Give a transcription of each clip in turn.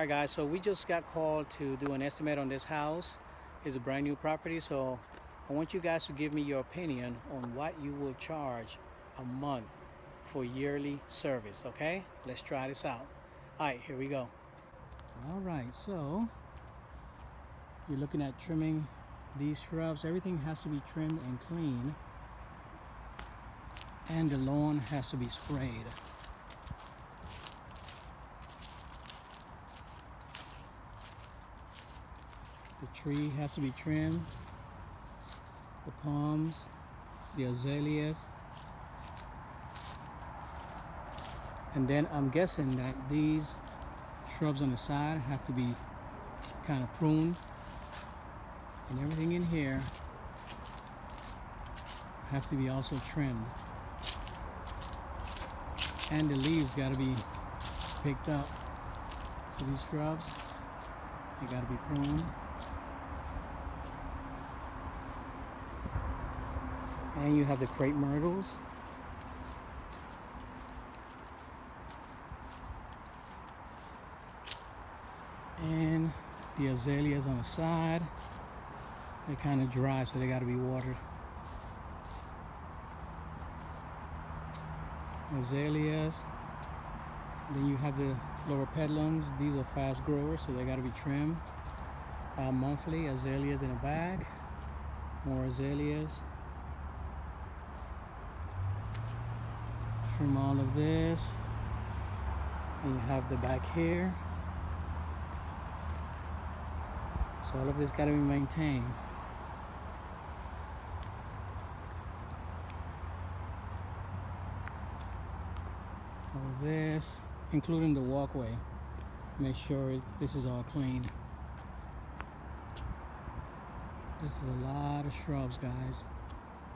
guys, so we just got called to do an estimate on this house. It's a brand new property, so I want you guys to give me your opinion on what you will charge a month for yearly service. Okay, let's try this out. All right, here we go. All right, so you're looking at trimming these shrubs. Everything has to be trimmed and clean, and the lawn has to be sprayed. The tree has to be trimmed, the palms, the azaleas, and then I'm guessing that these shrubs on the side have to be kind of pruned, and everything in here have to be also trimmed, and the leaves got to be picked up. So these shrubs, they got to be pruned. And you have the crepe myrtles. And the azaleas on the side. They're kind of dry, so they got to be watered. Azaleas. Then you have the loropetalums. These are fast growers, so they got to be trimmed monthly. Azaleas in a bag. More azaleas. Trim all of this, and you have the back here. So all of this got to be maintained. All of this, including the walkway. Make sure this is all clean. This is a lot of shrubs, guys.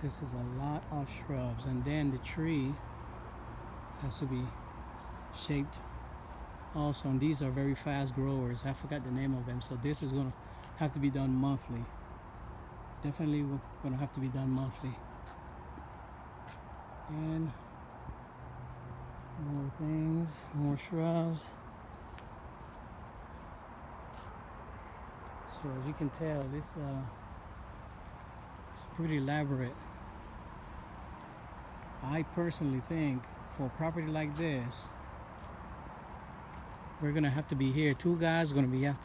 This is a lot of shrubs, and then the tree has to be shaped also, and these are very fast growers. I forgot the name of them, so this is gonna have to be done monthly. Definitely gonna have to be done monthly. And more things, more shrubs. So as you can tell, this it's pretty elaborate. I personally think for a property like this, we're gonna have to be here. Two guys are gonna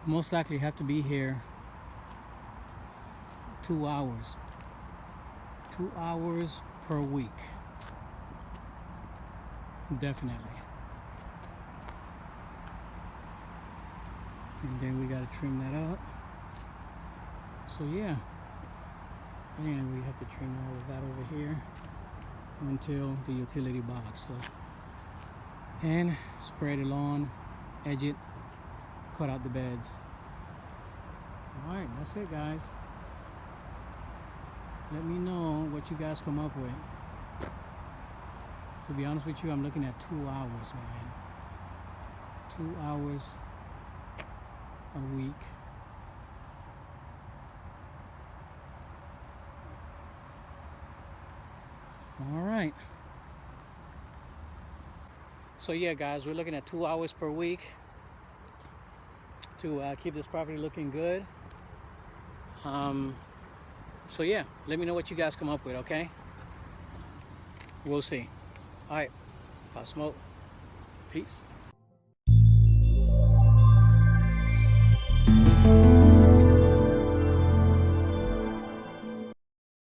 most likely have to be here 2 hours. 2 hours per week. Definitely. And then we gotta trim that up. So yeah. And we have to trim all of that over here until the utility box. So, and spray the lawn, edge it, cut out the beds. All right, that's it, guys. Let me know what you guys come up with. To be honest with you, I'm looking at 2 hours, man. 2 hours a week. All right. So yeah, guys, we're looking at 2 hours per week to keep this property looking good. So yeah, let me know what you guys come up with, okay? We'll see. All right, Pop Smoke. Peace.